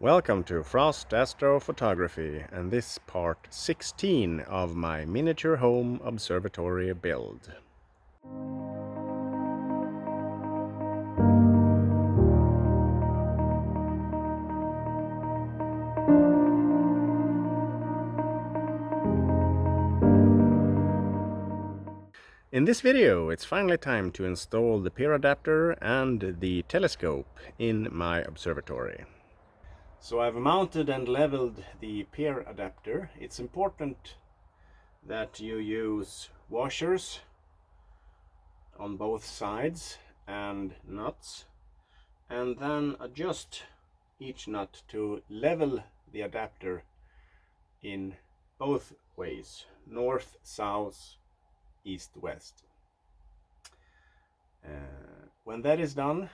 Welcome to Frost Astrophotography and this part 16 of my miniature home observatory build. In this video, it's finally time to install the peer adapter and the telescope in my observatory. So I've mounted and leveled the peer adapter. It's important that you use washers on both sides and nuts, and then adjust each nut to level the adapter in both ways, north, south, east, west. When that is done,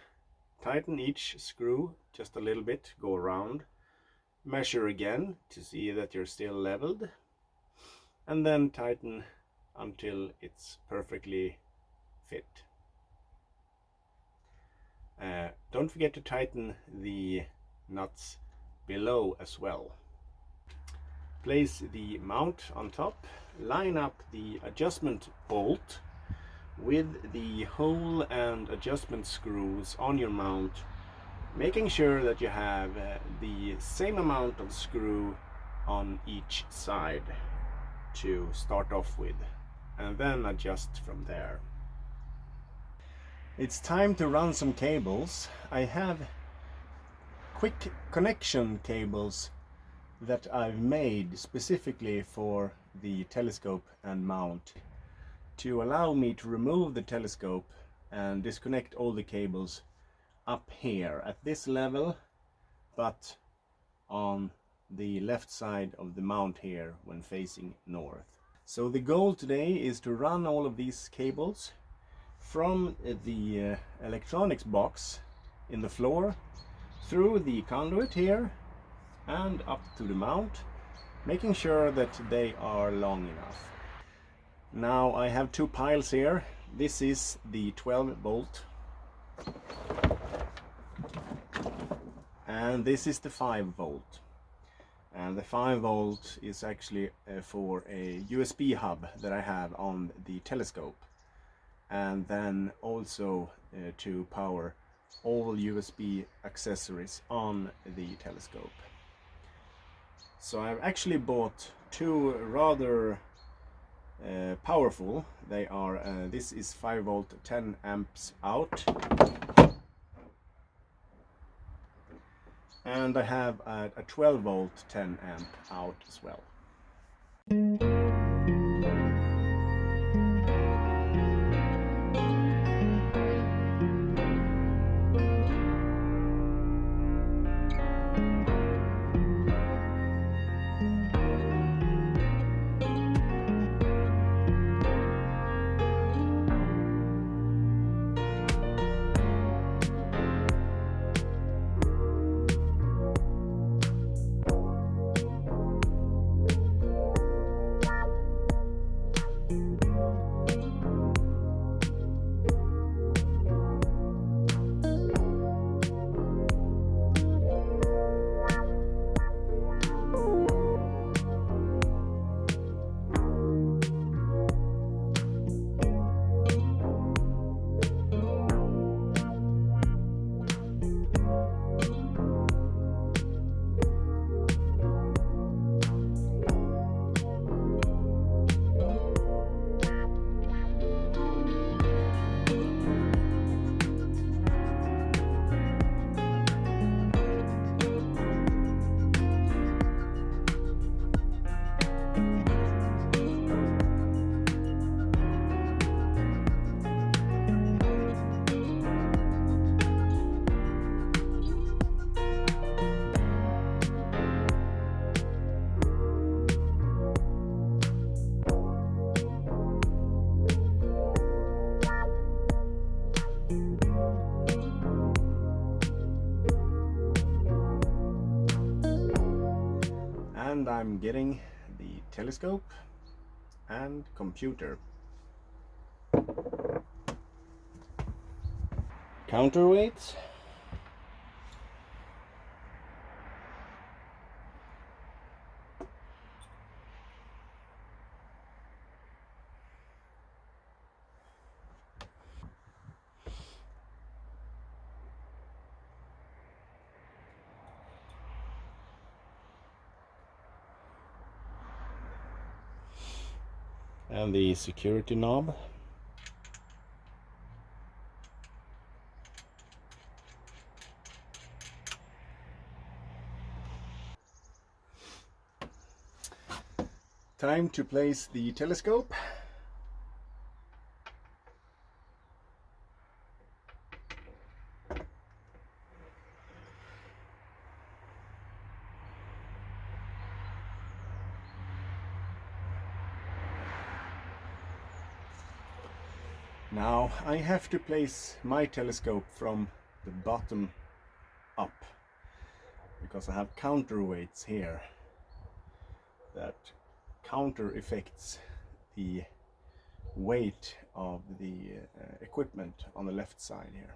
tighten each screw just a little bit, go around, measure again to see that you're still leveled, and then tighten until it's perfectly fit. Don't forget to tighten the nuts below as well. Place the mount on top, line up the adjustment bolt with the hole and adjustment screws on your mount, making sure that you have the same amount of screw on each side to start off with, and then adjust from there. It's time to run some cables. I have quick connection cables that I've made specifically for the telescope and mount to allow me to remove the telescope and disconnect all the cables up here at this level, but on the left side of the mount here when facing north. So the goal today is to run all of these cables from the electronics box in the floor through the conduit here and up to the mount, making sure that they are long enough. Now I have two piles here. This is the 12 volt and this is the 5 volt, and the 5 volt is actually for a USB hub that I have on the telescope, and then also to power all USB accessories on the telescope. So I've actually bought two rather powerful. They are this is 5 volt 10 amps out, and I have a 12 volt 10 amp out as well. And I'm getting the telescope and computer. Counterweights. and the security knob. Time to place the telescope. Now I have to place my telescope from the bottom up, because I have counterweights here that counter affects the weight of the equipment on the left side here.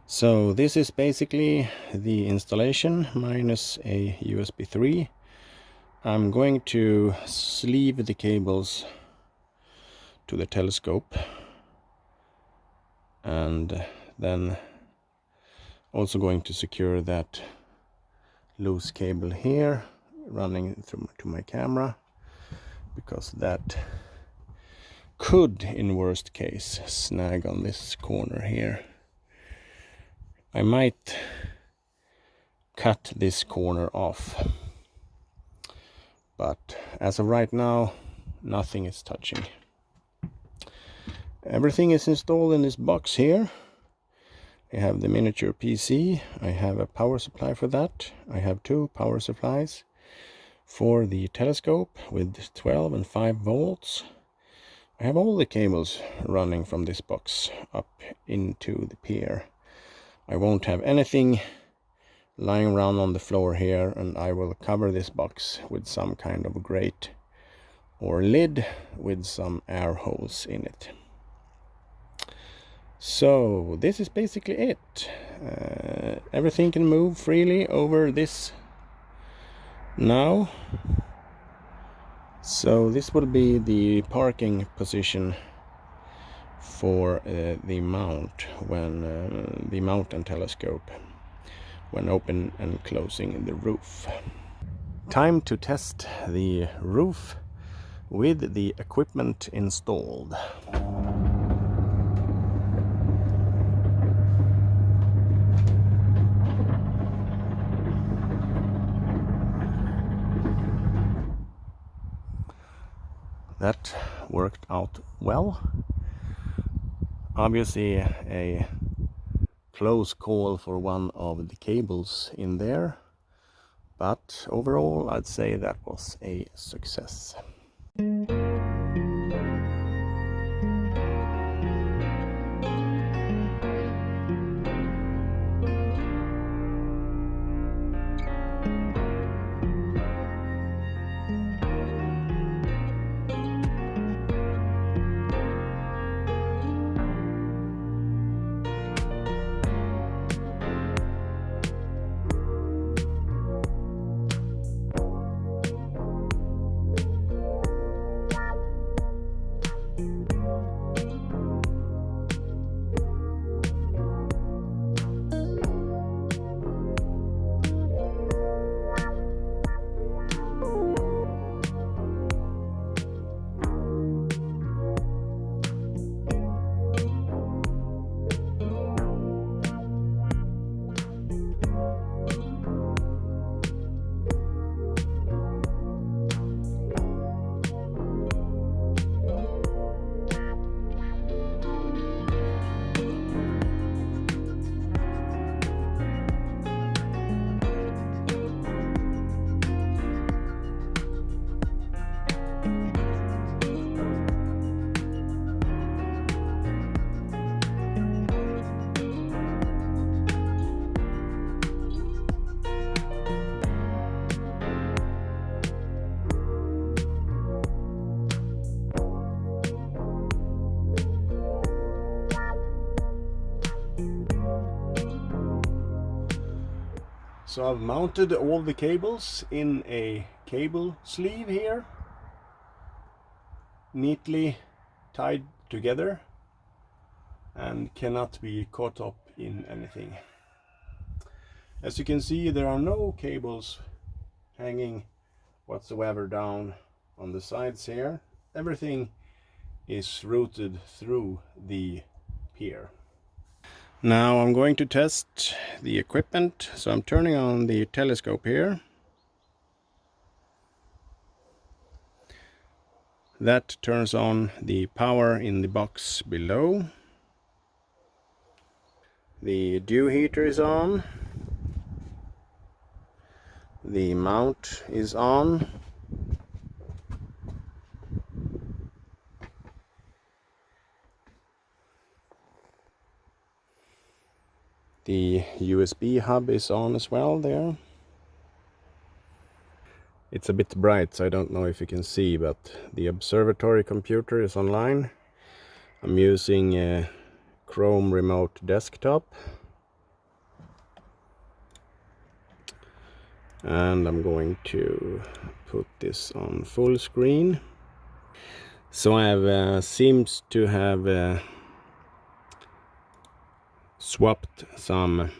So this is basically the installation minus a USB 3. I'm going to sleeve the cables to the telescope, and then also going to secure that loose cable here running through to my camera, because that could, in worst case, snag on this corner here. I might cut this corner off, but as of right now, nothing is touching. Everything is installed in this box here. I have the miniature PC, I have a power supply for that, I have two power supplies for the telescope with 12 and 5 volts. I have all the cables running from this box up into the pier. I won't have anything lying around on the floor here, and I will cover this box with some kind of grate or lid with some air holes in it. So this is basically it. Everything can move freely over this now. So this will be the parking position for the mount when the mountain telescope, when open and closing the roof. Time to test the roof with the equipment installed. That worked out well. Obviously a close call for one of the cables in there, but overall I'd say that was a success. So I've mounted all the cables in a cable sleeve here, neatly tied together and cannot be caught up in anything. As you can see, there are no cables hanging whatsoever down on the sides here. Everything is routed through the pier. Now I'm going to test the equipment, so I'm turning on the telescope here. That turns on the power in the box below. The dew heater is on. The mount is on. The USB hub is on as well there. It's a bit bright, so I don't know if you can see, but the Observatory computer is online. I'm using a Chrome remote desktop. And I'm going to put this on full screen. So I have seems to have swapped some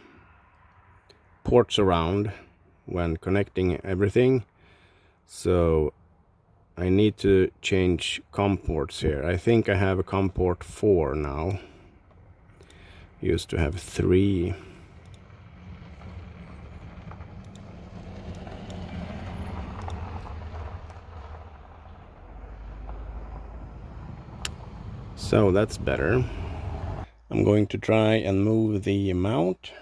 ports around when connecting everything, so I need to change COM ports here. I think I have a COM port 4 now. Used to have 3. So that's better. I'm going to try and move the mount.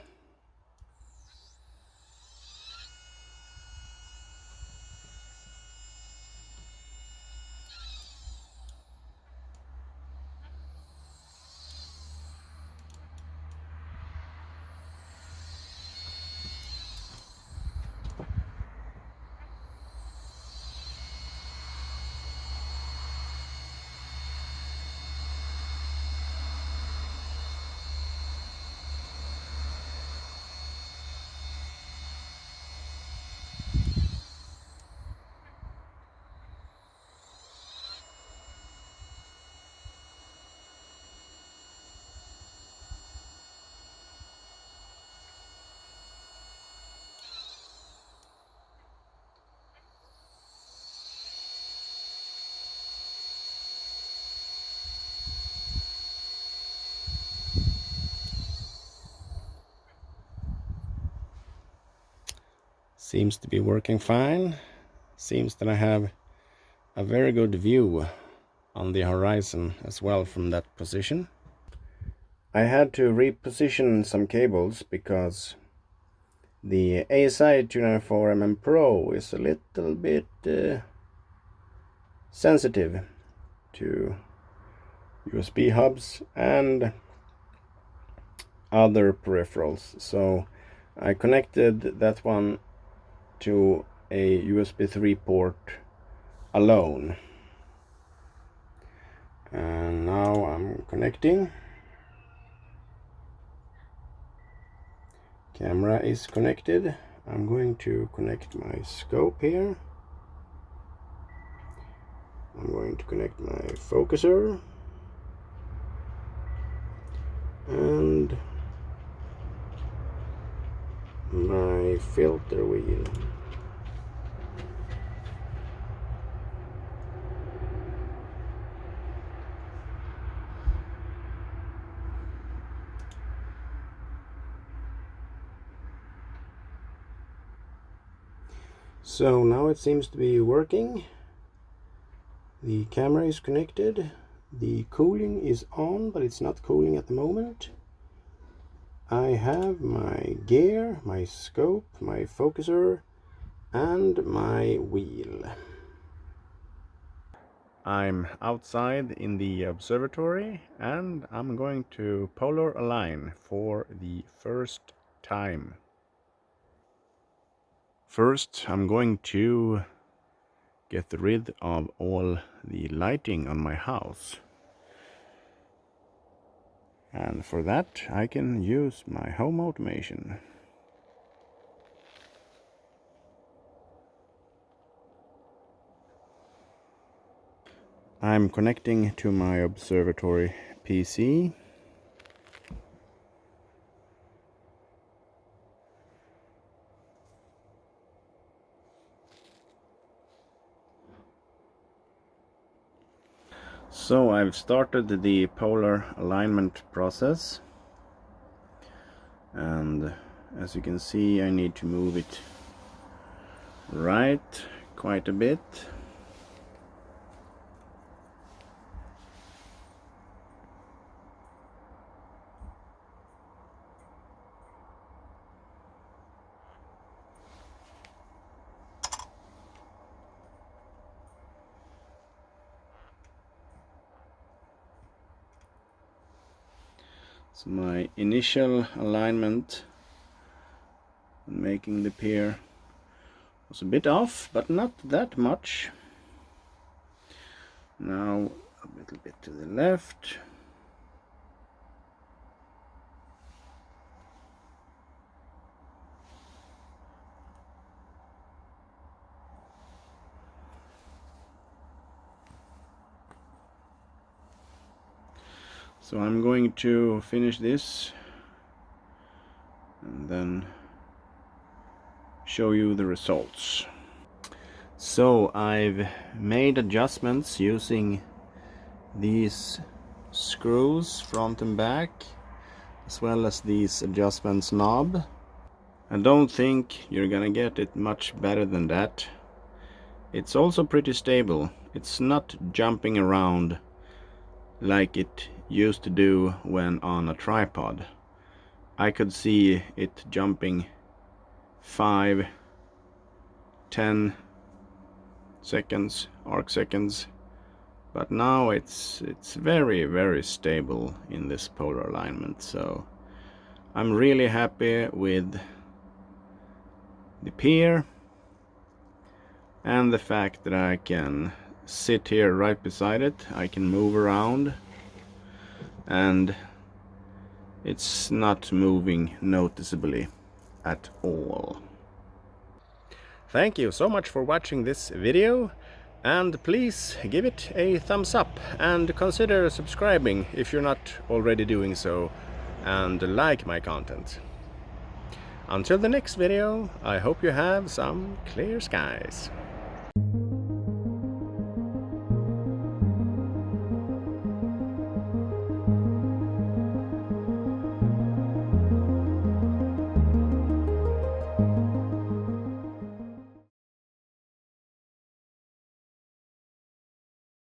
Seems to be working fine. Seems that I have a very good view on the horizon as well from that position. I had to reposition some cables because the ASI 294mm Pro is a little bit sensitive to USB hubs and other peripherals. So I connected that one to a USB 3 port alone. And now I'm connecting. Camera is connected. I'm going to connect my scope here. I'm going to connect my focuser and my filter wheel. So now it seems to be working. The camera is connected. The cooling is on, but it's not cooling at the moment. I have my gear, my scope, my focuser, and my wheel. I'm outside in the observatory and I'm going to polar align for the first time. First, I'm going to get rid of all the lighting on my house. And for that, I can use my home automation. I'm connecting to my observatory PC. So I've started the polar alignment process, and as you can see I need to move it right quite a bit. So my initial alignment, making the pier, was a bit off, but not that much. Now a little bit to the left. So I'm going to finish this and then show you the results. So I've made adjustments using these screws front and back, as well as these adjustments knob. I don't think you're gonna get it much better than that. It's also pretty stable. It's not jumping around like it used to do when on a tripod. I could see it jumping 5, 10 seconds, arc seconds, but now it's very stable in this polar alignment. So I'm really happy with the pier and the fact that I can sit here right beside it. I can move around and it's not moving noticeably at all. Thank you so much for watching this video, and please give it a thumbs up and consider subscribing if you're not already doing so, and like my content. Until the next video, I hope you have some clear skies.